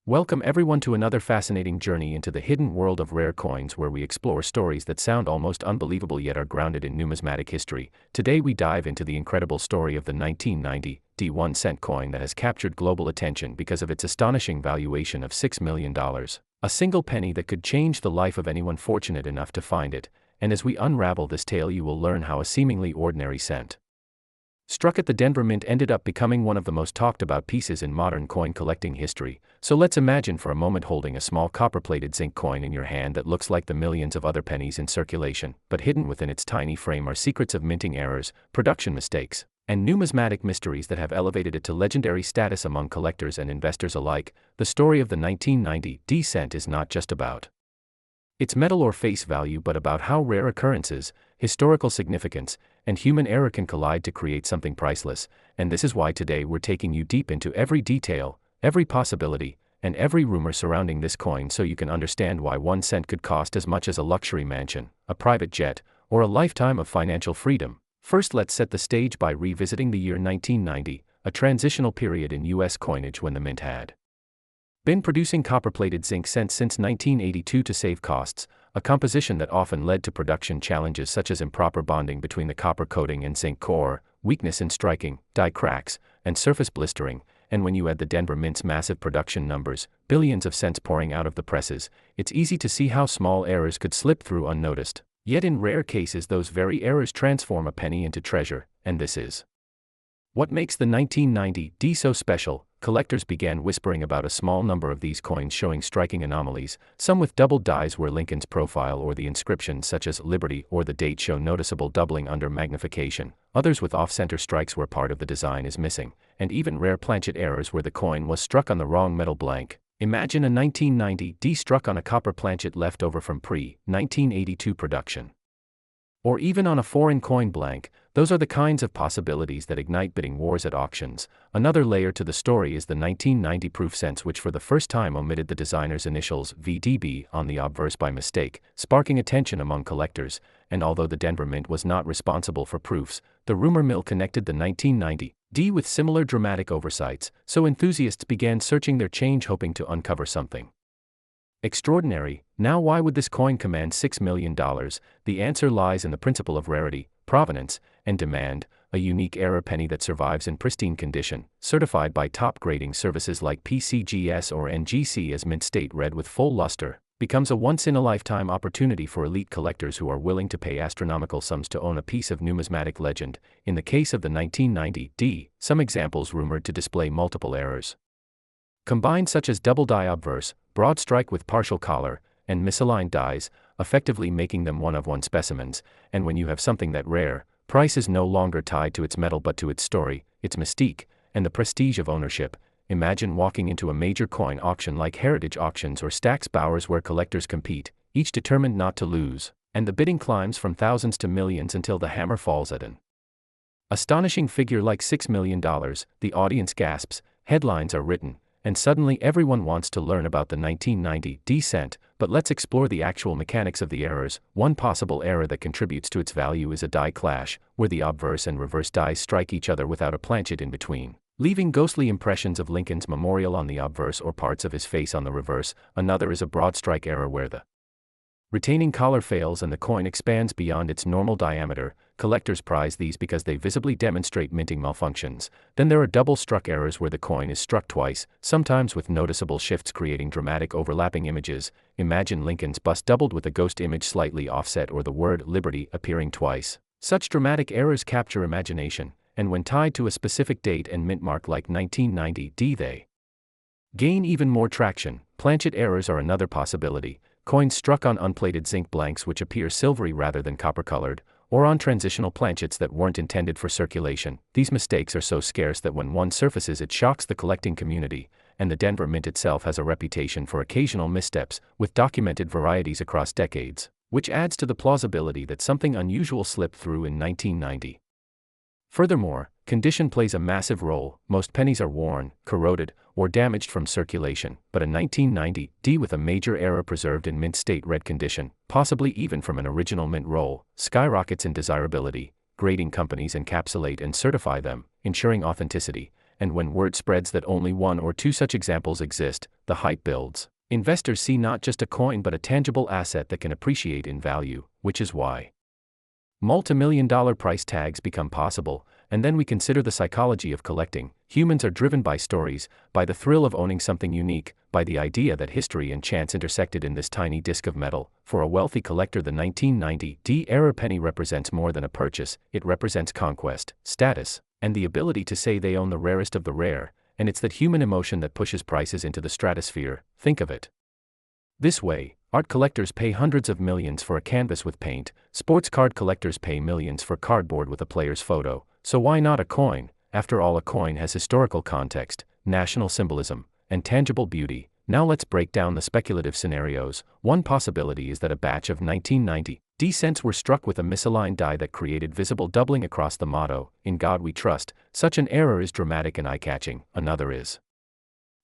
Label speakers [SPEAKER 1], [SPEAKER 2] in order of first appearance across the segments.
[SPEAKER 1] Welcome everyone to another fascinating journey into the hidden world of rare coins where we explore stories that sound almost unbelievable yet are grounded in numismatic history. Today we dive into the incredible story of the 1990 1-cent coin that has captured global attention because of its astonishing valuation of $6 million. A single penny that could change the life of anyone fortunate enough to find it, and as we unravel this tale you will learn how a seemingly ordinary cent struck at the Denver Mint ended up becoming one of the most talked about pieces in modern coin collecting history. So let's imagine for a moment holding a small copper-plated zinc coin in your hand that looks like the millions of other pennies in circulation, but hidden within its tiny frame are secrets of minting errors, production mistakes, and numismatic mysteries that have elevated it to legendary status among collectors and investors alike. The story of the 1990 cent is not just about its metal or face value but about how rare occurrences, historical significance, and human error can collide to create something priceless. And this is why today we're taking you deep into every detail, every possibility, and every rumor surrounding this coin so you can understand why 1 cent could cost as much as a luxury mansion, a private jet, or a lifetime of financial freedom. First, let's set the stage by revisiting the year 1990, a transitional period in US coinage when the mint had been producing copper-plated zinc cents since 1982 to save costs, a composition that often led to production challenges such as improper bonding between the copper coating and zinc core, weakness in striking, die cracks, and surface blistering. And when you add the Denver Mint's massive production numbers, billions of cents pouring out of the presses, it's easy to see how small errors could slip through unnoticed. Yet in rare cases those very errors transform a penny into treasure, and this is what makes the 1990 so special. Collectors began whispering about a small number of these coins showing striking anomalies, some with doubled dies where Lincoln's profile or the inscription such as Liberty or the date show noticeable doubling under magnification, others with off-center strikes where part of the design is missing, and even rare planchet errors where the coin was struck on the wrong metal blank. Imagine a 1990 struck on a copper planchet left over from pre-1982 production, or even on a foreign coin blank. Those are the kinds of possibilities that ignite bidding wars at auctions. Another layer to the story is the 1990 proof cents, which for the first time omitted the designer's initials VDB on the obverse by mistake, sparking attention among collectors. And although the Denver Mint was not responsible for proofs, the rumor mill connected the 1990 with similar dramatic oversights, so enthusiasts began searching their change hoping to uncover something extraordinary. Now, why would this coin command $6 million? The answer lies in the principle of rarity, provenance, and demand. A unique error penny that survives in pristine condition, certified by top grading services like PCGS or NGC as mint state red with full luster, becomes a once-in-a-lifetime opportunity for elite collectors who are willing to pay astronomical sums to own a piece of numismatic legend. In the case of the 1990 some examples rumored to display multiple errors combined, such as double die obverse, broad strike with partial collar, and misaligned dies, effectively making them one-of-one specimens. And when you have something that rare, price is no longer tied to its metal but to its story, its mystique, and the prestige of ownership. Imagine walking into a major coin auction like Heritage Auctions or Stack's Bowers where collectors compete, each determined not to lose, and the bidding climbs from thousands to millions until the hammer falls at an astonishing figure like $6 million. The audience gasps, headlines are written, and suddenly everyone wants to learn about the 1990 cent. But let's explore the actual mechanics of the errors. One possible error that contributes to its value is a die clash, where the obverse and reverse dies strike each other without a planchet in between, leaving ghostly impressions of Lincoln's memorial on the obverse or parts of his face on the reverse. Another is a broad strike error where the retaining collar fails and the coin expands beyond its normal diameter. Collectors prize these because they visibly demonstrate minting malfunctions. Then there are double struck errors where the coin is struck twice, sometimes with noticeable shifts creating dramatic overlapping images. Imagine Lincoln's bust doubled with a ghost image slightly offset or the word Liberty appearing twice. Such dramatic errors capture imagination, and when tied to a specific date and mint mark like 1990 they gain even more traction. Planchet errors are another possibility. Coins struck on unplated zinc blanks which appear silvery rather than copper-colored, or on transitional planchets that weren't intended for circulation. These mistakes are so scarce that when one surfaces it shocks the collecting community, and the Denver Mint itself has a reputation for occasional missteps, with documented varieties across decades, which adds to the plausibility that something unusual slipped through in 1990. Furthermore, condition plays a massive role. Most pennies are worn, corroded, or damaged from circulation, but a 1990 with a major error preserved in mint state red condition, possibly even from an original mint roll, skyrockets in desirability. Grading companies encapsulate and certify them, ensuring authenticity, and when word spreads that only one or two such examples exist, the hype builds. Investors see not just a coin but a tangible asset that can appreciate in value, which is why multi-million-dollar price tags become possible. And then we consider the psychology of collecting. Humans are driven by stories, by the thrill of owning something unique, by the idea that history and chance intersected in this tiny disc of metal. For a wealthy collector, the 1990 era penny represents more than a purchase. It represents conquest, status, and the ability to say they own the rarest of the rare. And it's that human emotion that pushes prices into the stratosphere. Think of it this way: art collectors pay hundreds of millions for a canvas with paint, sports card collectors pay millions for cardboard with a player's photo. So why not a coin? After all, a coin has historical context, national symbolism, and tangible beauty. Now let's break down the speculative scenarios. One possibility is that a batch of 1990 cents were struck with a misaligned die that created visible doubling across the motto, "In God We Trust." Such an error is dramatic and eye-catching. Another is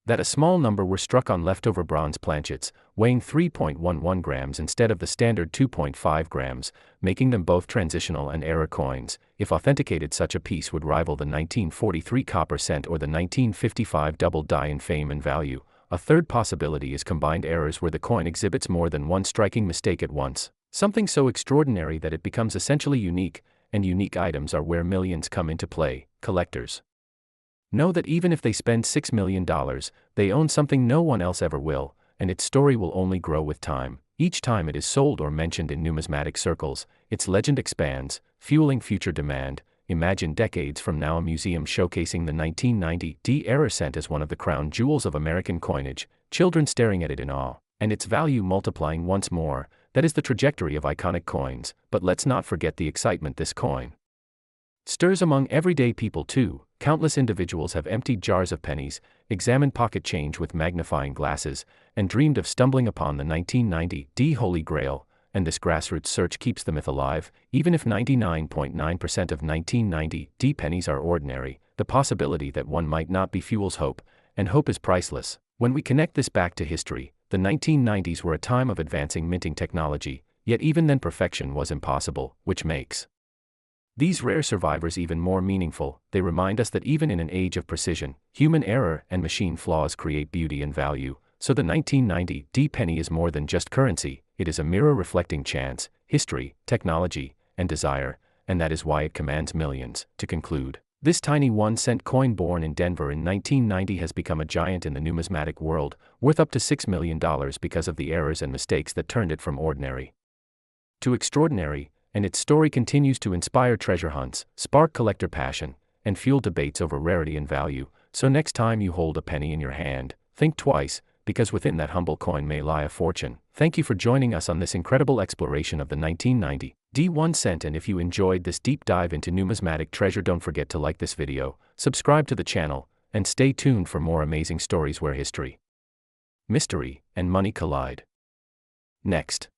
[SPEAKER 1] that a small number were struck on leftover bronze planchets, weighing 3.11 grams instead of the standard 2.5 grams, making them both transitional and error coins. If authenticated, such a piece would rival the 1943 copper cent or the 1955 double die in fame and value. A third possibility is combined errors where the coin exhibits more than one striking mistake at once, something so extraordinary that it becomes essentially unique, and unique items are where millions come into play. Collectors know that even if they spend $6 million, they own something no one else ever will, and its story will only grow with time. Each time it is sold or mentioned in numismatic circles, its legend expands, fueling future demand. Imagine decades from now a museum showcasing the 1990 era cent as one of the crown jewels of American coinage, children staring at it in awe, and its value multiplying once more. That is the trajectory of iconic coins. But let's not forget the excitement this coin stirs among everyday people too. Countless individuals have emptied jars of pennies, examined pocket change with magnifying glasses, and dreamed of stumbling upon the 1990 Holy Grail, and this grassroots search keeps the myth alive. Even if 99.9% of 1990 pennies are ordinary, the possibility that one might not be fuels hope, and hope is priceless. When we connect this back to history, the 1990s were a time of advancing minting technology, yet even then perfection was impossible, which makes these rare survivors even more meaningful. They remind us that even in an age of precision, human error and machine flaws create beauty and value. So the 1990 penny is more than just currency, it is a mirror reflecting chance, history, technology, and desire, and that is why it commands millions. To conclude, this tiny 1-cent coin born in Denver in 1990 has become a giant in the numismatic world, worth up to $6 million because of the errors and mistakes that turned it from ordinary to extraordinary. And its story continues to inspire treasure hunts, spark collector passion, and fuel debates over rarity and value. So next time you hold a penny in your hand, think twice, because within that humble coin may lie a fortune. Thank you for joining us on this incredible exploration of the 1990 1 cent, and if you enjoyed this deep dive into numismatic treasure, don't forget to like this video, subscribe to the channel, and stay tuned for more amazing stories where history, mystery, and money collide. Next.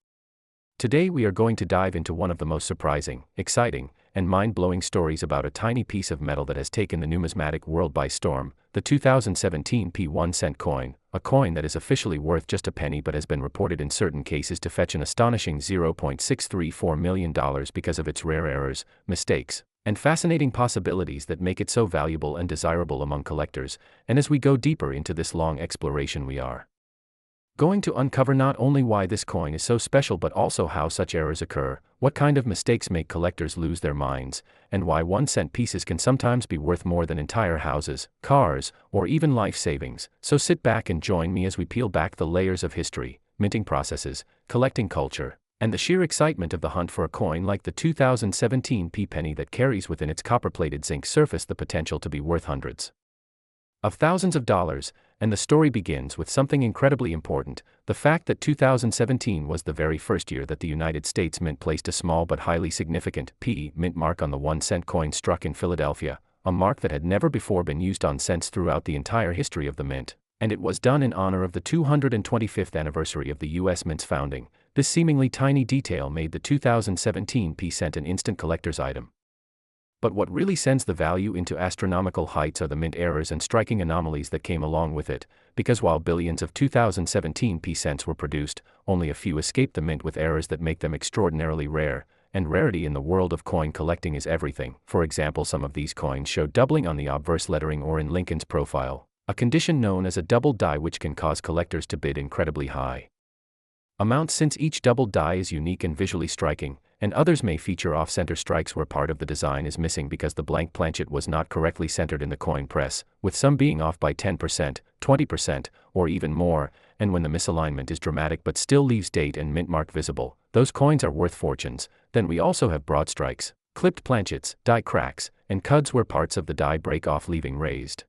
[SPEAKER 1] Today we are going to dive into one of the most surprising, exciting, and mind-blowing stories about a tiny piece of metal that has taken the numismatic world by storm, the 2017 1-cent coin, a coin that is officially worth just a penny but has been reported in certain cases to fetch an astonishing $0.634 million because of its rare errors, mistakes, and fascinating possibilities that make it so valuable and desirable among collectors. And as we go deeper into this long exploration, we are going to uncover not only why this coin is so special but also how such errors occur, what kind of mistakes make collectors lose their minds, and why 1-cent pieces can sometimes be worth more than entire houses, cars, or even life savings. So sit back and join me as we peel back the layers of history, minting processes, collecting culture, and the sheer excitement of the hunt for a coin like the 2017 penny that carries within its copper-plated zinc surface the potential to be worth hundreds of thousands of dollars. And the story begins with something incredibly important, the fact that 2017 was the very first year that the United States Mint placed a small but highly significant P mint mark on the 1-cent coin struck in Philadelphia, a mark that had never before been used on cents throughout the entire history of the mint, and it was done in honor of the 225th anniversary of the U.S. Mint's founding. This seemingly tiny detail made the 2017 cent an instant collector's item. But what really sends the value into astronomical heights are the mint errors and striking anomalies that came along with it, because while billions of 2017 cents were produced, only a few escaped the mint with errors that make them extraordinarily rare. and rarity in the world of coin collecting is everything. For example, some of these coins show doubling on the obverse lettering or in Lincoln's profile, a condition known as a double die which can cause collectors to bid incredibly high amounts since each double die is unique and visually striking, and others may feature off-center strikes where part of the design is missing because the blank planchet was not correctly centered in the coin press, with some being off by 10%, 20%, or even more, and when the misalignment is dramatic but still leaves date and mint mark visible, those coins are worth fortunes. Then we also have broad strikes, clipped planchets, die cracks, and cuds where parts of the die break off leaving raised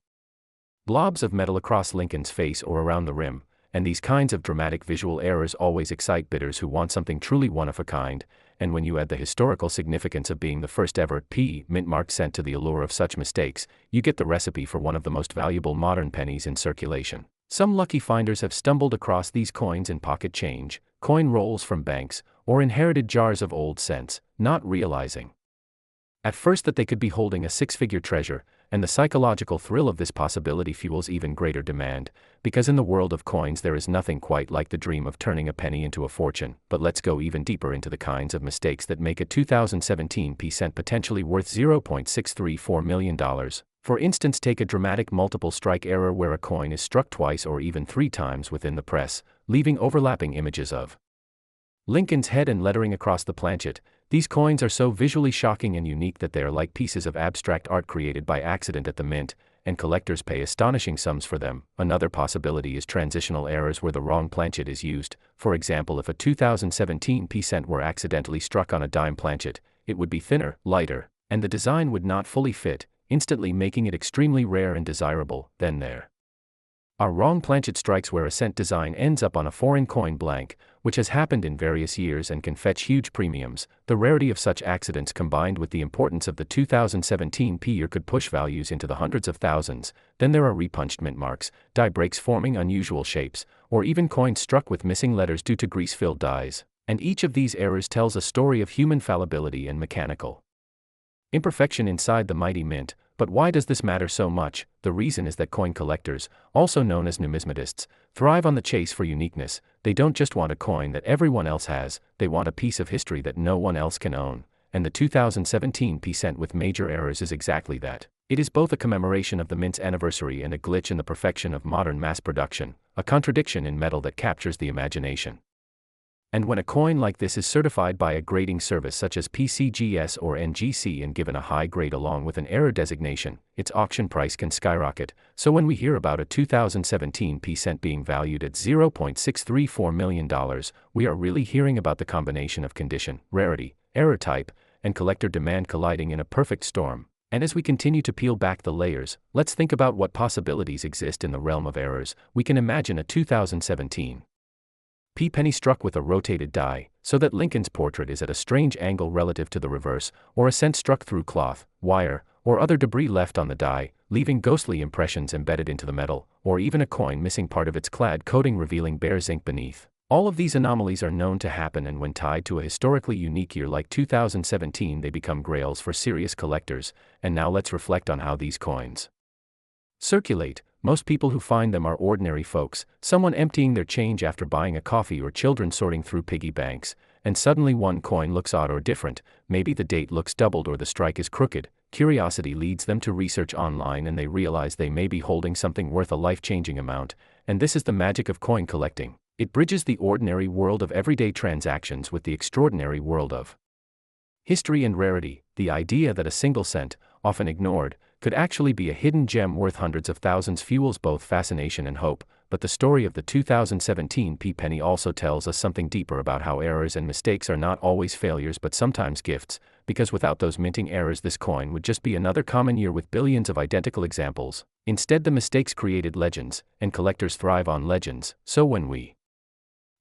[SPEAKER 1] blobs of metal across Lincoln's face or around the rim, and these kinds of dramatic visual errors always excite bidders who want something truly one of a kind, and when you add the historical significance of being the first ever mint mark sent to the allure of such mistakes, you get the recipe for one of the most valuable modern pennies in circulation. Some lucky finders have stumbled across these coins in pocket change, coin rolls from banks, or inherited jars of old cents, not realizing at first that they could be holding a six-figure treasure, and the psychological thrill of this possibility fuels even greater demand, because in the world of coins there is nothing quite like the dream of turning a penny into a fortune. But let's go even deeper into the kinds of mistakes that make a 2017 cent potentially worth $0.634 million. For instance, take a dramatic multiple strike error where a coin is struck twice or even three times within the press, leaving overlapping images of Lincoln's head and lettering across the planchet. These coins are so visually shocking and unique that they are like pieces of abstract art created by accident at the mint, and collectors pay astonishing sums for them. Another possibility is transitional errors where the wrong planchet is used. For example, if a 2017 cent were accidentally struck on a dime planchet, it would be thinner, lighter, and the design would not fully fit, instantly making it extremely rare and desirable. Then there are wrong planchet strikes where a cent design ends up on a foreign coin blank, which has happened in various years and can fetch huge premiums. The rarity of such accidents combined with the importance of the 2017 year could push values into the hundreds of thousands. Then there are repunched mint marks, die breaks forming unusual shapes, or even coins struck with missing letters due to grease-filled dies. And each of these errors tells a story of human fallibility and mechanical imperfection inside the mighty mint. But why does this matter so much? The reason is that coin collectors, also known as numismatists, thrive on the chase for uniqueness. They don't just want a coin that everyone else has, they want a piece of history that no one else can own. And the 2017 cent with major errors is exactly that. It is both a commemoration of the mint's anniversary and a glitch in the perfection of modern mass production, a contradiction in metal that captures the imagination. And when a coin like this is certified by a grading service such as PCGS or NGC and given a high grade along with an error designation, its auction price can skyrocket. So when we hear about a 2017 cent being valued at $0.634 million, we are really hearing about the combination of condition, rarity, error type, and collector demand colliding in a perfect storm. And as we continue to peel back the layers, let's think about what possibilities exist in the realm of errors. We can imagine a 2017 penny struck with a rotated die, so that Lincoln's portrait is at a strange angle relative to the reverse, or a cent struck through cloth, wire, or other debris left on the die, leaving ghostly impressions embedded into the metal, or even a coin missing part of its clad coating revealing bare zinc beneath. All of these anomalies are known to happen, and when tied to a historically unique year like 2017, they become grails for serious collectors. And now let's reflect on how these coins circulate. Most people who find them are ordinary folks, someone emptying their change after buying a coffee or children sorting through piggy banks, and suddenly one coin looks odd or different. Maybe the date looks doubled or the strike is crooked. Curiosity leads them to research online and they realize they may be holding something worth a life-changing amount. And this is the magic of coin collecting. It bridges the ordinary world of everyday transactions with the extraordinary world of history and rarity. The idea that a single cent, often ignored, could actually be a hidden gem worth hundreds of thousands fuels both fascination and hope. But the story of the 2017 penny also tells us something deeper about how errors and mistakes are not always failures but sometimes gifts, because without those minting errors this coin would just be another common year with billions of identical examples. Instead, the mistakes created legends, and collectors thrive on legends. So when we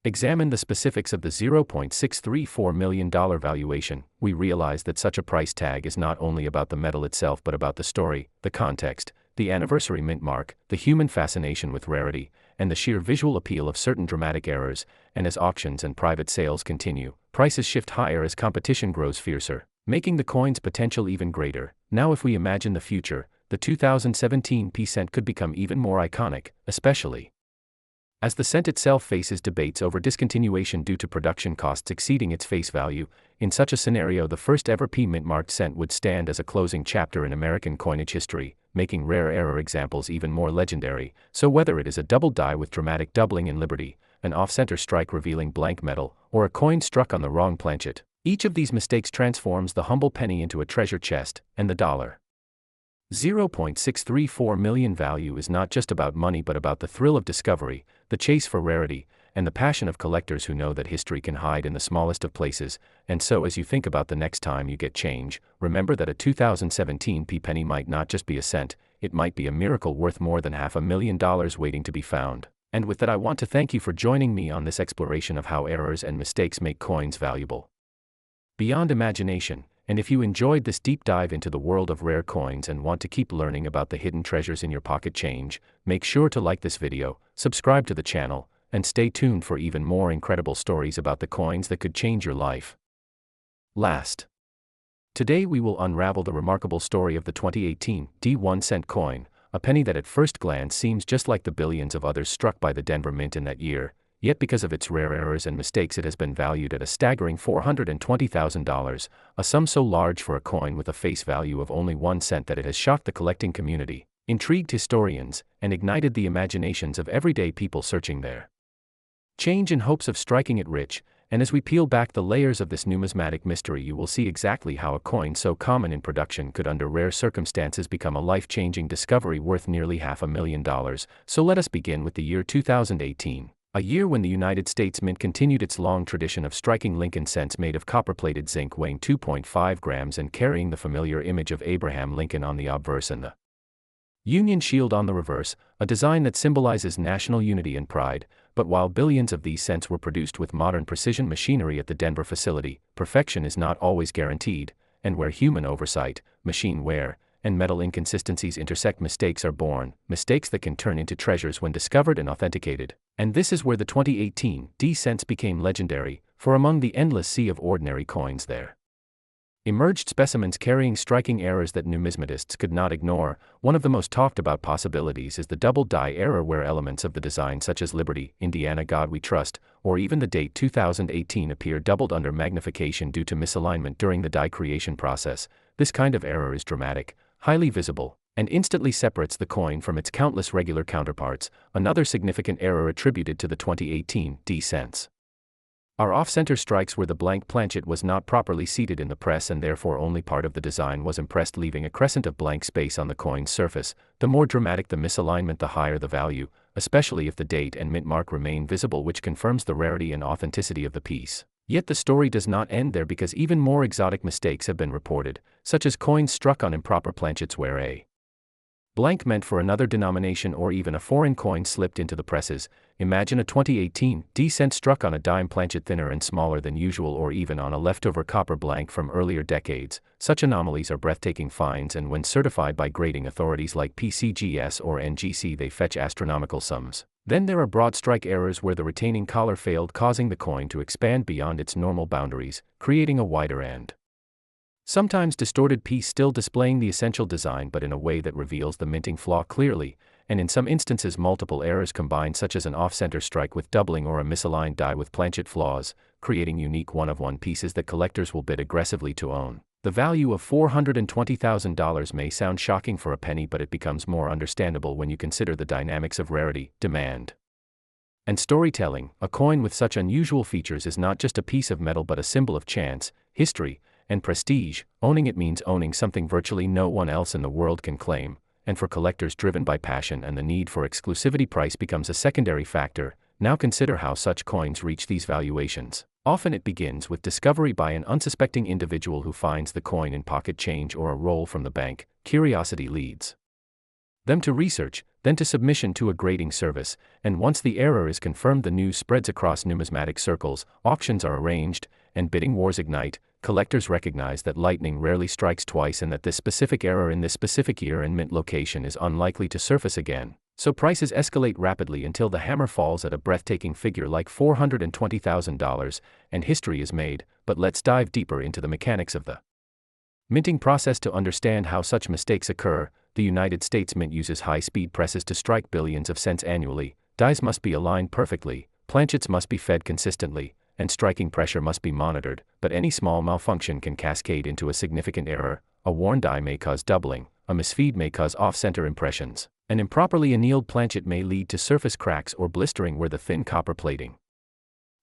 [SPEAKER 1] examine the specifics of the $0.634 million valuation, we realize that such a price tag is not only about the metal itself but about the story, the context, the anniversary mint mark, the human fascination with rarity, and the sheer visual appeal of certain dramatic errors. And as auctions and private sales continue, prices shift higher as competition grows fiercer, making the coin's potential even greater. Now if we imagine the future, the 2017 cent could become even more iconic, especially As the cent itself faces debates over discontinuation due to production costs exceeding its face value, in such a scenario the first ever P-mint-marked cent would stand as a closing chapter in American coinage history, making rare error examples even more legendary. So whether it is a double die with dramatic doubling in Liberty, an off-center strike revealing blank metal, or a coin struck on the wrong planchet, each of these mistakes transforms the humble penny into a treasure chest, and the dollar. 0.634 million value is not just about money but about the thrill of discovery, the chase for rarity, and the passion of collectors who know that history can hide in the smallest of places. And so as you think about the next time you get change, remember that a 2017 p-penny might not just be a cent, it might be a miracle worth more than $500,000 waiting to be found. And with that, I want to thank you for joining me on this exploration of how errors and mistakes make coins valuable beyond imagination. And if you enjoyed this deep dive into the world of rare coins and want to keep learning about the hidden treasures in your pocket change, make sure to like this video, subscribe to the channel, and stay tuned for even more incredible stories about the coins that could change your life. Today we will unravel the remarkable story of the 2018 D1 cent coin, a penny that at first glance seems just like the billions of others struck by the Denver Mint in that year. Yet because of its rare errors and mistakes it has been valued at a staggering $420,000, a sum so large for a coin with a face value of only 1 cent that it has shocked the collecting community, intrigued historians, and ignited the imaginations of everyday people searching their change in hopes of striking it rich. And as we peel back the layers of this numismatic mystery, you will see exactly how a coin so common in production could under rare circumstances become a life-changing discovery worth nearly $500,000. So let us begin with the year 2018. A year when the United States Mint continued its long tradition of striking Lincoln cents made of copper-plated zinc weighing 2.5 grams and carrying the familiar image of Abraham Lincoln on the obverse and the Union Shield on the reverse, a design that symbolizes national unity and pride. But while billions of these cents were produced with modern precision machinery at the Denver facility, perfection is not always guaranteed, and where human oversight, machine wear, and metal inconsistencies intersect, mistakes are born, mistakes that can turn into treasures when discovered and authenticated. And this is where the 2018 D cents became legendary, for among the endless sea of ordinary coins there emerged specimens carrying striking errors that numismatists could not ignore. One of the most talked about possibilities is the double die error, where elements of the design such as Liberty, Indiana God We Trust, or even the date 2018 appear doubled under magnification due to misalignment during the die creation process. This kind of error is dramatic, highly visible, and instantly separates the coin from its countless regular counterparts. Another significant error attributed to the 2018 D cents are off-center strikes where the blank planchet was not properly seated in the press and therefore only part of the design was impressed, leaving a crescent of blank space on the coin's surface. The more dramatic the misalignment, the higher the value, especially if the date and mint mark remain visible, which confirms the rarity and authenticity of the piece. Yet the story does not end there, because even more exotic mistakes have been reported, such as coins struck on improper planchets where a blank meant for another denomination or even a foreign coin slipped into the presses. Imagine a 2018 D cent struck on a dime planchet thinner and smaller than usual, or even on a leftover copper blank from earlier decades. Such anomalies are breathtaking finds, and when certified by grading authorities like PCGS or NGC, they fetch astronomical sums. Then there are broad strike errors where the retaining collar failed, causing the coin to expand beyond its normal boundaries, creating a wider and sometimes distorted piece, still displaying the essential design but in a way that reveals the minting flaw clearly. And in some instances multiple errors combined, such as an off-center strike with doubling or a misaligned die with planchet flaws, creating unique one-of-one pieces that collectors will bid aggressively to own. The value of $420,000 may sound shocking for a penny, but it becomes more understandable when you consider the dynamics of rarity, demand, and storytelling. A coin with such unusual features is not just a piece of metal but a symbol of chance, history, and prestige. Owning it means owning something virtually no one else in the world can claim, and for collectors driven by passion and the need for exclusivity, price becomes a secondary factor. Now consider how such coins reach these valuations. Often it begins with discovery by an unsuspecting individual who finds the coin in pocket change or a roll from the bank. Curiosity leads them to research, then to submission to a grading service, and once the error is confirmed, the news spreads across numismatic circles, auctions are arranged, and bidding wars ignite. Collectors recognize that lightning rarely strikes twice and that this specific error in this specific year and mint location is unlikely to surface again. So prices escalate rapidly until the hammer falls at a breathtaking figure like $420,000, and history is made. But let's dive deeper into the mechanics of the minting process to understand how such mistakes occur. The United States Mint uses high-speed presses to strike billions of cents annually. dies must be aligned perfectly, planchets must be fed consistently, and striking pressure must be monitored, but any small malfunction can cascade into a significant error. A worn die may cause doubling, a misfeed may cause off-center impressions, an improperly annealed planchet may lead to surface cracks or blistering where the thin copper plating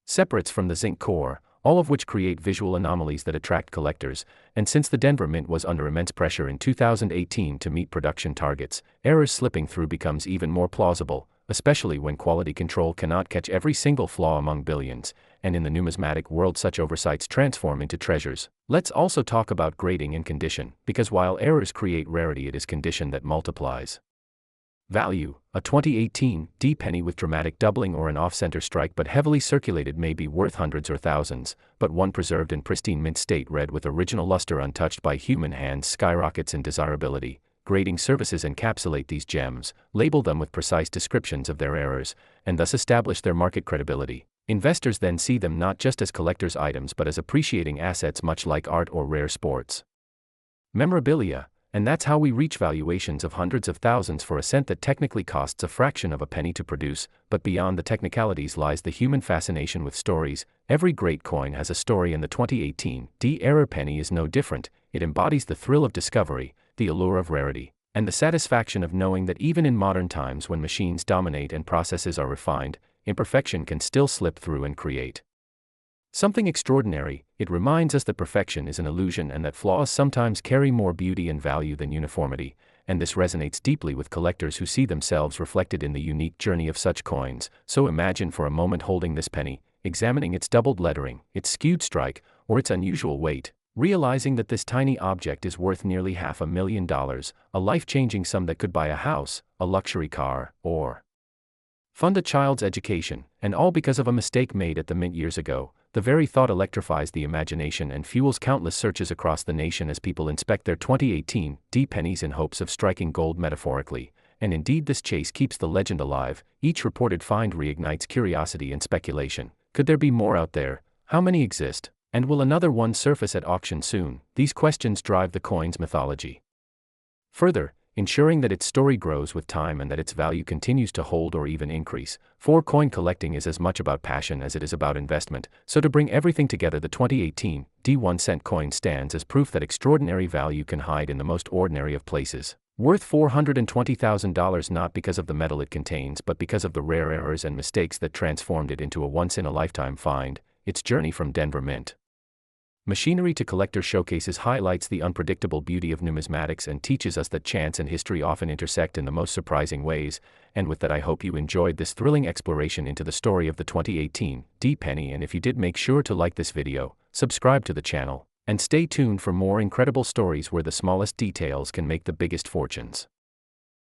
[SPEAKER 1] separates from the zinc core, all of which create visual anomalies that attract collectors. And since the Denver Mint was under immense pressure in 2018 to meet production targets, errors slipping through becomes even more plausible, especially when quality control cannot catch every single flaw among billions, and in the numismatic world such oversights transform into treasures. Let's also talk about grading and condition, because while errors create rarity, it is condition that multiplies value. A 2018 D penny with dramatic doubling or an off-center strike but heavily circulated may be worth hundreds or thousands, but one preserved in pristine mint state red with original luster untouched by human hands skyrockets in desirability. Grading services encapsulate these gems, label them with precise descriptions of their errors, and thus establish their market credibility. Investors then see them not just as collector's items but as appreciating assets, much like art or rare sports memorabilia. And that's how we reach valuations of hundreds of thousands for a cent that technically costs a fraction of a penny to produce. But beyond the technicalities lies the human fascination with stories. Every great coin has a story, and the 2018 D Error penny is no different. It embodies the thrill of discovery, the allure of rarity, and the satisfaction of knowing that even in modern times, when machines dominate and processes are refined, imperfection can still slip through and create something extraordinary. It reminds us that perfection is an illusion and that flaws sometimes carry more beauty and value than uniformity, and this resonates deeply with collectors who see themselves reflected in the unique journey of such coins. So imagine for a moment holding this penny, examining its doubled lettering, its skewed strike, or its unusual weight, realizing that this tiny object is worth nearly $500,000, a life-changing sum that could buy a house, a luxury car, or fund a child's education, and all because of a mistake made at the mint years ago. The very thought electrifies the imagination and fuels countless searches across the nation as people inspect their 2018 D pennies in hopes of striking gold metaphorically. And indeed, this chase keeps the legend alive. Each reported find reignites curiosity and speculation. Could there be more out there? How many exist? And will another one surface at auction soon? These questions drive the coin's mythology further, ensuring that its story grows with time and that its value continues to hold or even increase. For coin collecting is as much about passion as it is about investment, so to bring everything together, the 2018 D 1-cent coin stands as proof that extraordinary value can hide in the most ordinary of places. Worth $420,000 not because of the metal it contains but because of the rare errors and mistakes that transformed it into a once-in-a-lifetime find. Its journey from Denver Mint machinery to collector showcases highlights the unpredictable beauty of numismatics and teaches us that chance and history often intersect in the most surprising ways. And with that, I hope you enjoyed this thrilling exploration into the story of the 2018 D penny, and if you did, make sure to like this video, subscribe to the channel, and stay tuned for more incredible stories where the smallest details can make the biggest fortunes.